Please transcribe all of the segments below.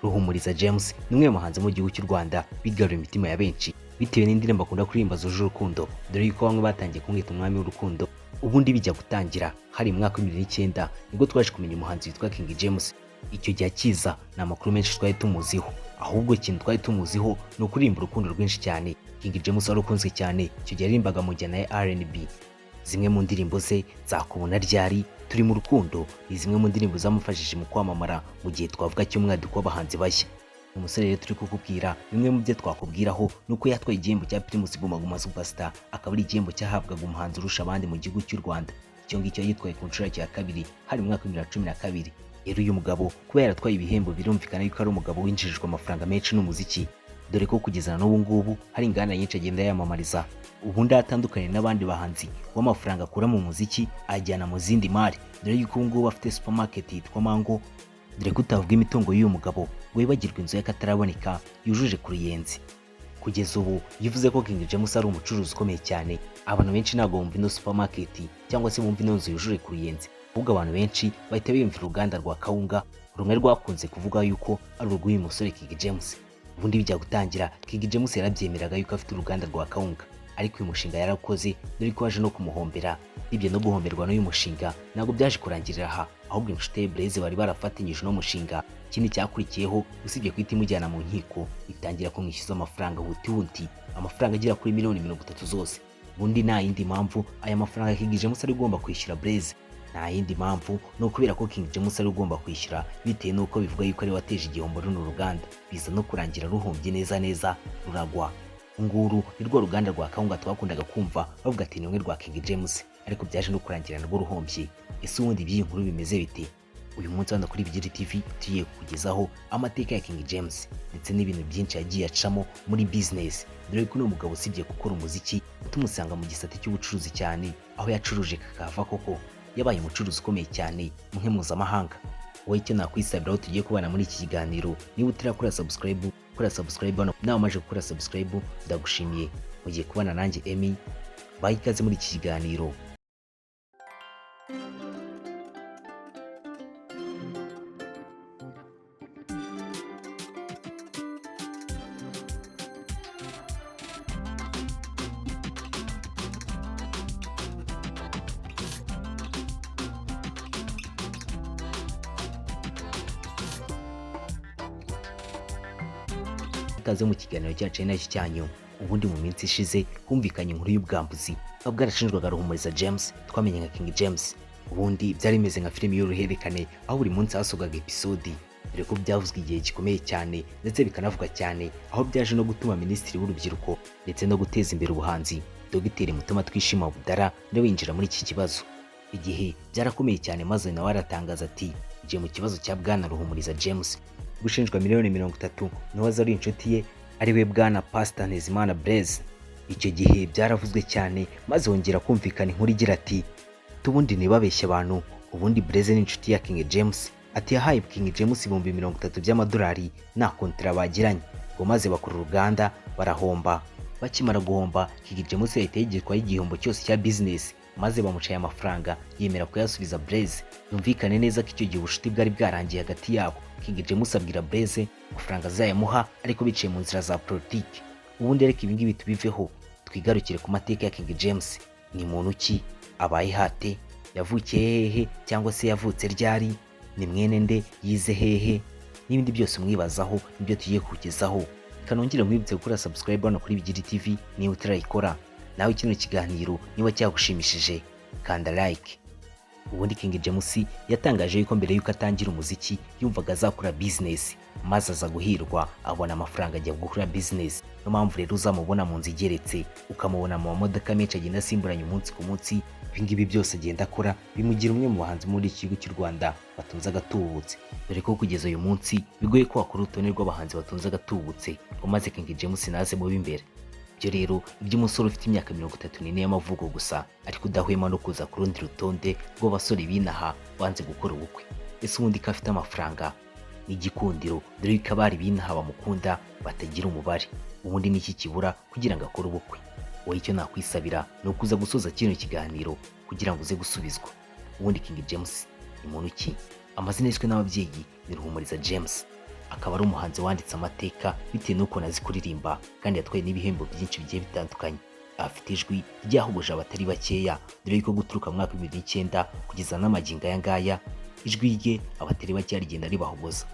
Ruhumuriza Jemes ni umwe mu bahanzi mu gihugu cy'u Rwanda bigarura imitima ya benshi bitewe n'indirimbo akunda kuririmba zuje urukundo, dore yuko bamwe batangiye kumwita umwami w'urukundo. Ubundi bijya gutangira hari mu mwaka wa 2009 nibwo twaje kumenya umuhanzi witwa King Jemes. Icyo gihe akiza ni amakuru menshi twari tumuziho, ahubwo ikintu twari tumuziho ni ukuririmba urukundo rwinshi cyane. King Jemes wari ukunzwe cyane icyo gihe yaririmbaga mu njyana ya R&B. Zimwe mu ndirimbo ze zakubona ryari, turi mu rukundo, ni zimwe mu ndirimbo zamufashije mu kwamamara mu gihe twavuga cy'umwaduko w'abahanzi bashya. Umusore rero turi kukubwira bimwe mu byo twakubwiraho nuko yatwaye igihembo cya Primus Guma Guma Superstar, akaba ari igihembo cyahabwaga umuhanzi urusha abandi mu gihugu cy'u Rwanda. Icyo ngicyo yitwaye ku nshuro ya kabiri hari mu mwaka wa 2012. Rero uyu mugabo kuba yaratwaye ibihembo birumvikana yuko ari umugabo winjirijwe amafaranga menshi n'umuziki, dore ko kugeza n'ubu ngubu hari inganda nyinshi agenda yamamariza. Ubundi atandukanye n'abandi bahanzi w'amafaranga akura mu muziki ajyana mu zindi mari, dore yuko ubu ngubu afite supermarket yitwa Mango. Dore ko utavuga imitungo y'uyu mugabo wibagirwa inzu y'akataraboneka yujuje ku Ruyenzi. Kugeza ubu yivuze ko King Jemes ari umucuruzi ukomeye cyane. Abantu benshi ntabwo bumva ino supermarket cyangwa se bumva ino nzu yujuje ku Ruyenzi, ahubwo abantu benshi bahita biyumvira uruganda rwa kawunga rumwe rwakunze kuvuga yuko ari urw'uyu musore King Jemes. Ubundi bijya gutangira King Jemes yarabyemeraga yuko afite uruganda rwa kawunga, ariko uyu mushinga yarakoze dore ko waje no kumuhombera. Ibyo no guhomberwa n'uyu mushinga ntabwo byaje kurangirira aha, ahubwo inshuti ye Blaise bari barafatanyije no mushinga. Ikindi cyakurikiyeho usibye kwita imujyana mu nkiko, itangira kumwishyuza amafaranga huti amafaranga agera kuri miliyoni 30 zose. Ubundi nta yindi mpamvu aya mafaranga King Jemes ari ugomba kwishyura Blaise, nta yindi mpamvu no kubera ko King Jemes ari ugomba kwishyura bitewe n'uko bivuga yuko ari wateje igihombo runo ruganda, biza no kurangira ruhombye neza ruragwa. Nguru ni rwo ruganda rwa kawunga twakundaga kumva bavuga ati ni rumwe rwa King Jemes, ariko byaje no kurangira narwo ruhombye. Ese ubundi by'iyi nkuru bimeze bite? Uyu munsi hano kuri IBL TV tugiye kukugezaho amateka ya King Jemes ndetse n'ibintu byinshi yagiye acamo muri business, dore ko uno mugabo usibye gukora umuziki tumusanga mu gisate cy'ubucuruzi cyane, aho yacuruje kakava koko yabaye umucuruzi ukomeye cyane mu mpuzamahanga. Wowe icyo nakwisabira aho tugiye kubana muri iki kiganiro, niba utarakora subscribe kora subscribe hano, nawe umaze gukora subscribe ndagushimiye. Mugiye kubana nanjye Emmy, bayi ikaze muri iki kiganiro. Ikaze mu kiganiro cyacu n'iki cyanyu. Ubundi mu minsi ishize humvikanye inkuru y'ubwambuzi bwarashinjwaga Ruhumuriza Jemes twamenye nka King Jemes. Ubundi byari bimeze nka filime y'uruhererekane, aho buri munsi hasogaga episode, dore ko byavuzwe igihe gikomeye cyane ndetse bikanavuga cyane, aho byaje no gutuma minisitiri w'urubyiruko ndetse no guteza imbere ubuhanzi Dr Mutuma Twishima Budara nawe winjira muri iki kibazo. Igihe byarakomeye cyane, maze nawe aratangaza ati ngiye mu kibazo cya Bwana Ruhumuriza Jemes gushinjwa miliyoni 30 n'uwaza ari inshuti ye ari we Bwana Pastor Ntezimana Blaise. Icyo gihe byaravuzwe cyane, maze wongera kumvikana inkuru igira ati tubundi nibabeshya abantu, ubundi Blaise ni inshuti ya King Jemes, ati yahaye King Jemes ibihumbi 30 by'amadolari na kontra bagiranye, ngo maze bakora uruganda barahomba. Bakimara guhomba King Jemes yahita yigirwaho igihombo cyose cya business, maze bamucaye amafaranga yemera kuyasubiza Blaise. Yumvikane neza ko icyo gihe ubushuti bwari bwarangiye hagati yabo. King Jemes abwira Blaise amafaranga azayamuha ariko biciye mu nzira za politiki. Ubundi reka ibingibi tubiveho, twigarukire ku mateka ya King Jemes. Ni muntu ki? Abaye hate? Yavukiye hehe cyangwa se yavutse ryari? Ni mwene nde? Yize hehe? N'ibindi byose umwibazaho nibyo tugiye kukugezaho. Kanongere mwibutse gukora subscribe hano kuri IBL TV niba utarayikora. Nawe kino kiganiro niba cyagushimishije kanda like. Ubundi King Jemes yatangaje yuko mbere yuko atangira umuziki yumvaga azakora business, maze aza guhirwa abona amafaranga ajya gukora business. No mpamvu rero uzamubona mu nzu igeretse, ukamubona mu modoka menshi agenda asimburanye umunsi ku munsi. Ibingibi byose agenda akora bimugira umwe mu bahanzi muri iki gihugu cy'u Rwanda batunze agatubutse, dore ko kugeza uyu munsi bigoye ko wakora urutonde rw'abahanzi batunze agatubutse ngo maze King Jemes naze mu b'imbere. Ibyo rero iby'umusore ufite imyaka 34 y'amavuko gusa, ariko udahwema no kuza ku rundi rutonde rw'abasore binaha banze gukora ubukwe. Ese ubundi ko afite amafaranga n'igikundiro, dore ko abari binaha bamukunda batagira umubare. Ubundi niki kibura kugira ngo akore ubukwe? Wowe icyo nakwisabira ni ukuza gusoza kino kiganiro kugira ngo uze gusubizwa. Ubundi King Jemes ni muntu ki? Amazina yiswe n'ababyeyi ni Ruhumuriza Jemes. akaba ari umuhanzi wanditse amateka bitewe n'ukuntu azi kuririmba kandi yatwaye n'ibihembo byinshi bigiye bitandukanye. Afite ijwi ryahuguje abatari bakeya, dore yuko guturuka mu mwaka wa 2009 kugeza n'amagingo aya ngaya ijwi rye abatari bakeya rigenda ribahogoza.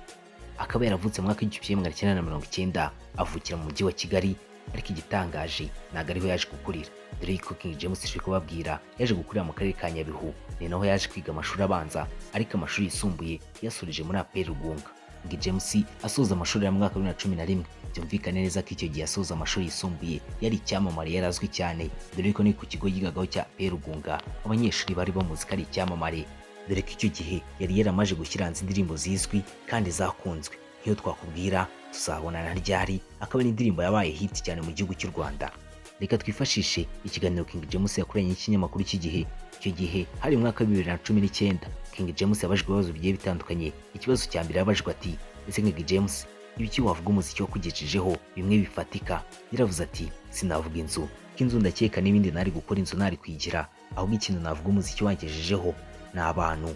Akaba yaravutse mu mwaka w'1990 avukira mu mujyi wa Kigali, ariko igitangaje ntabwo ariho yaje gukurira, dore yuko King Jemes turi kubabwira yaje gukurira mu karere ka Nyabihu, ni naho yaje kwiga amashuri abanza, ariko amashuri yisumbuye yasurije muri APR Rugunga. King Jemes asoza amashuri ya mwaka wa 2011, byumvikane neza ko icyo gihe asoza amashuri yisumbuye yari icyamamare, yarazwi cyane, dore yuko ni ku kigo yigagaho cya APR Rugunga abanyeshuri bari bamuzi ko ari icyamamare, dore ko icyo gihe yari yaramaje gushyira hanze indirimbo zizwi kandi zakunzwe nk'iyo twakubwira tuzabonana ryari, akaba n'indirimbo yabaye hit cyane mu gihugu cy'u Rwanda. Reka twifashishe ikiganiro King Jemes yakoranye n'ikinyamakuru cy'igihe. Icyo gihe hari mu mwaka wa 2019. King Jemes yabajwe ibibazo bigiye bitandukanye. Ikibazo cya mbere yabajwe ati, ese King Jemes ibiki wavuga umuziki wakugejejeho bimwe bifatika? Yaravuze ati, sinavuga inzu, k'inzu ndakeka n'ibindi nari gukora inzu nari kwigira, ahubwo ikintu navuga umuziki wangejejeho ni abantu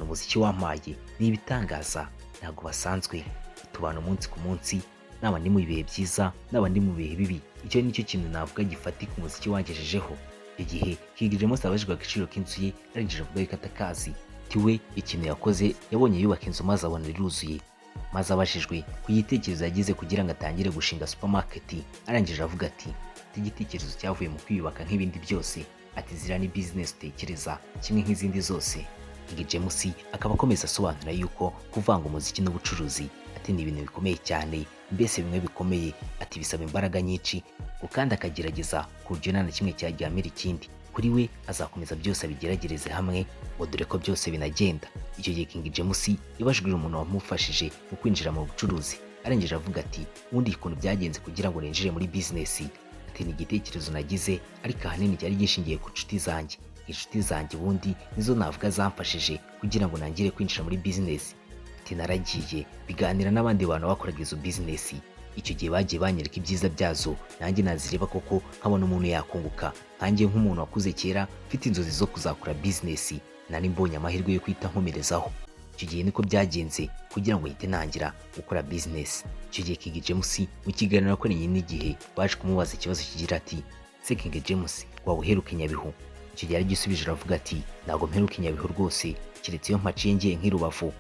umuziki wampaye ni ibitangaza, ntabwo basanzwe, tubana umunsi ku munsi, naba ndi mu bihe byiza naba ndi mu bihe bibi, icyo nicyo kintu navuga gifatika umuziki wangejejeho. Igihe King Jemes abajijwe agaciro k'inzu ye, arangije avuga yuko atakazi, tiwe ikintu yakoze yabonye yubaka inzu maze abona iruzuye, maze abashijwe ku gitekerezo yagize kugira ngo atangire gushinga supermarket, arangije avuga ati, igitekerezo cyavuye mu kwiyubaka nk'ibindi byose, ati zira ni business utekereza kimwe nk'izindi zose. King Jemes akaba akomeza asobanura yuko kuvanga umuziki n'ubucuruzi ati ni ibintu bikomeye cyane, mbese bimwe bikomeye, ati bisaba imbaraga nyinshi, kandi akagerageza ku buryo nta na kimwe cyaryamira ikindi. Kuri we azakomeza byose abigeragereze hamwe, ngo dore ko byose binagenda. Icyo gihe King Jemes yabajijwe umuntu wamufashije mu kwinjira mu bucuruzi, arangije avuga ati, ubundi ukuntu byagenze kugira ngo ninjire muri business, ati ni igitekerezo nagize, ariko ahanini cyari gishingiye ku nshuti zanjye. Inshuti zanjye ubundi nizo navuga zamfashije kugira ngo nangire kwinjira muri business. Ati naragiye biganira n'abandi bantu bakoraga izo business, icyo gihe bagiye banyereka ibyiza byazo, nanjye nazireba koko nkabona umuntu yakunguka, nkanjye nk'umuntu wakuze kera mfite inzozi zo kuzakora business, nari mbonye amahirwe yo kwita nkomerezaho. Icyo gihe niko byagenze kugira ngo hite ntangira gukora business. Icyo gihe King Jemes mu kiganiro akoranye n'igihe baje kumubaza ikibazo kigira ati, se King Jemes waba uheruka Nyabihu? Icyo gihe aragisubije aravuga ati, ntabwo mperuka Nyabihu rwose, keretse iyo mpaciye ngiye nk'i Rubavu,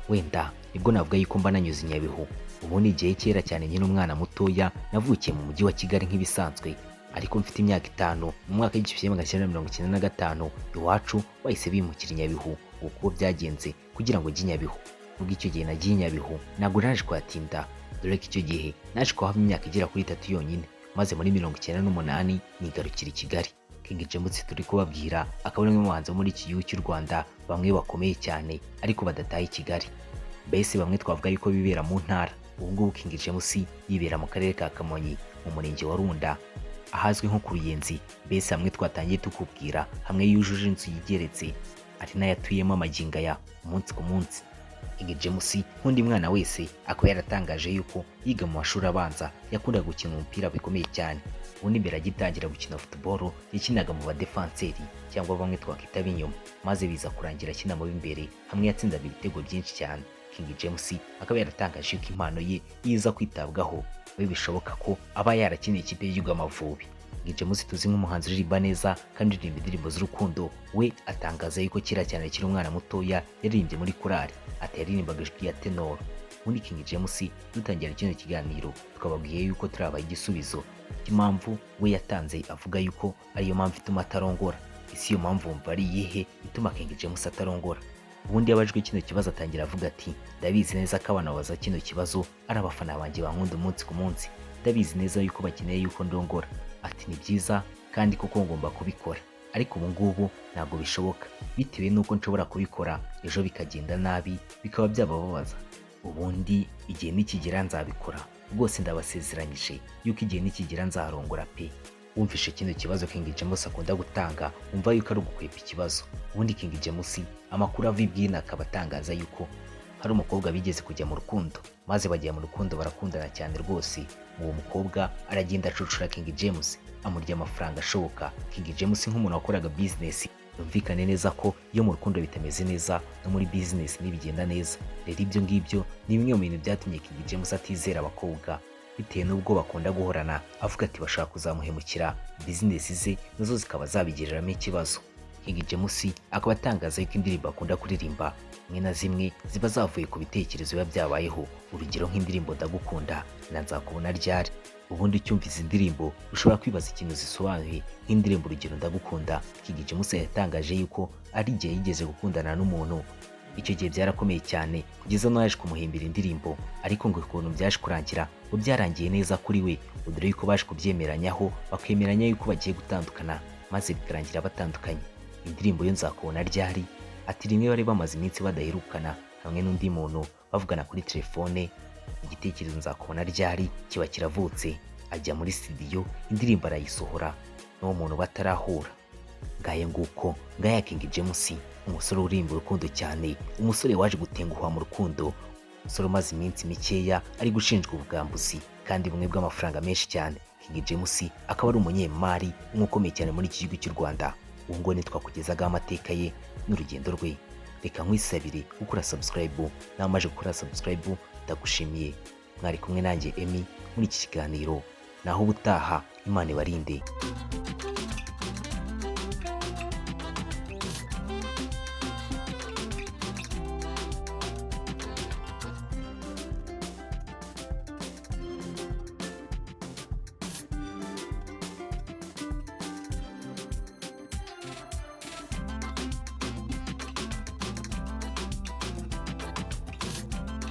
wenda nibwo navuga yuko mba nanyuze Nyabihu. Ubu ni igihe kera cyane, nyine umwana mutoya, navukiye mu mujyi wa Kigali nk'ibisanzwe, ariko mfite imyaka 5 mu mwaka w'1995 iwacu bahise bimukira Nyabihu. Uko byagenze kugira ngo njye Nyabihu, ubwo icyo gihe nagiye Nyabihu ntabwo naje kuhatinda, dore ko icyo gihe naje kuhaba imyaka igera kuri 3 yonyine, maze muri 1998 nigarukira i Kigali. King Jemes turi kubabwira akaba ari umwe mu bahanzi muri iki gihugu cy'u Rwanda bamwe bakomeye cyane ariko badataye i Kigali, mbese bamwe twavuga yuko bibera mu ntara. Ubu ngubu King Jemes yibera mu karere ka Kamonyi mu murenge wa Runda ahazwi nko ku Ruyenzi, mbese hamwe twatangiye tukubwira hamwe yujuje inzu yigeretse, ari nayo atuyemo amagingo aya umunsi ku munsi. King Jemes nk'undi mwana wese akaba yaratangaje yuko yiga mu mashuri abanza yakundaga gukina umupira bikomeye cyane. Ubundi mbere agitangira gukina football yakinaga mu badefenseri cyangwa bamwe twakita b'inyuma, maze biza kurangira akina mu b'imbere, hamwe yatsindaga ibitego byinshi cyane. King Jemes akaba yaratangaje yuko impano ye yiza kwitabwaho, we bishoboka ko aba yarakiniye ikipe y'igihugu Amavubi. King Jemes tuzi nk'umuhanzi uririmba neza kandi uririmba indirimbo z'urukundo. We atangaza yuko kera cyane akiri umwana mutoya yaririmbye muri korali, ati yaririmbaga ijwi ya tenor. Ubundi King Jemes dutangira kino kiganiro twababwiye yuko turabaye igisubizo cy'impamvu we yatanze, avuga yuko ariyo mpamvu ituma atarongora. Isi iyo mpamvu wumva ari iyihe ituma King Jemes atarongora? Ubundi yabajwe kino kibazo atangira avuga ati, ndabizi neza ko abana baza kino kibazo ari abafana banjye bankunda umunsi ku munsi, ndabizi neza yuko bakeneye yuko ndongora. Ati ni byiza kandi koko ngomba kubikora, ariko ubu ngubu ntabwo bishoboka bitewe n'uko nshobora kubikora ejo bikagenda nabi bikaba byabababaza. Ubundi igihe nikigera nzabikora rwose, ndabasezeranyije yuko igihe nikigera nzarongora pe. Wumvishe kino kibazo King Jemes akunda gutanga, umva yuko ari ugukwepa ikibazo. Ubundi King Jemes amakuru ava ibwina akaba atangaza yuko hari umukobwa bigeze kujya mu rukundo, maze bagiye mu rukundo barakundana cyane rwose. Uwo mukobwa aragenda acucura King Jemes amurya amafaranga ashoboka. King Jemes nk'umuntu wakoraga business Yumvikane neza ko iyo mu rukundo bitameze neza no muri business ntibigenda neza. Rero ibyo ngibyo ni bimwe mu bintu byatumye King Jemes atizera abakobwa, bitewe n'ubwo bakunda guhorana avuga ati bashaka kuzamuhemukira, business ze nazo zikaba zabigiriramo ikibazo. King Jemes akaba atangaza yuko indirimbo akunda kuririmba zimwe na zimwe ziba zavuye ku bitekerezo biba byabayeho, urugero nk'indirimbo Ndagukunda na Nzakubona Ryari. Ubundi ucyumvise indirimbo ushobora kwibaza ikintu zisobanuye, nk'indirimbo urugero Ndagukunda, King Jemes yatangaje yuko ari igihe yigeze gukundana n'umuntu, icyo gihe byarakomeye cyane kugeza no yaje kumuhimbira indirimbo, ariko ngo ukuntu byaje kurangira ngo byarangiye neza kuri we, dore yuko baje kubyemeranyaho bakemeranya yuko bagiye gutandukana, maze bikarangira batandukanye. Indirimbo yo Nzakubona Ryari ati rimwe bari bamaze iminsi badaherukana hamwe n'undi muntu bavugana kuri telefone, igitekerezo Nzakubona Ryari kiba kiravutse, ajya muri studio indirimbo arayisohora n'uwo muntu batarahura. Ngaye nguko ngaya King Jemes, umusore urimba urukundo cyane, umusore waje gutenguhwa mu rukundo, umusore umaze iminsi mikeya ari gushinjwa ubwambuzi kandi bumwe bw'amafaranga menshi cyane. King Jemes akaba ari umunyemari umukomeye cyane muri iki gihugu cy'u Rwanda. Ubu ngo ntitwakugezagaho amateka ye n'urugendo rwe. Reka nkwisabire gukora subscribe, namaje gukora subscribe ndagushimiye. Mwari kumwe nanjye Emmy muri iki kiganiro, naho ubutaha Imana ibarinde.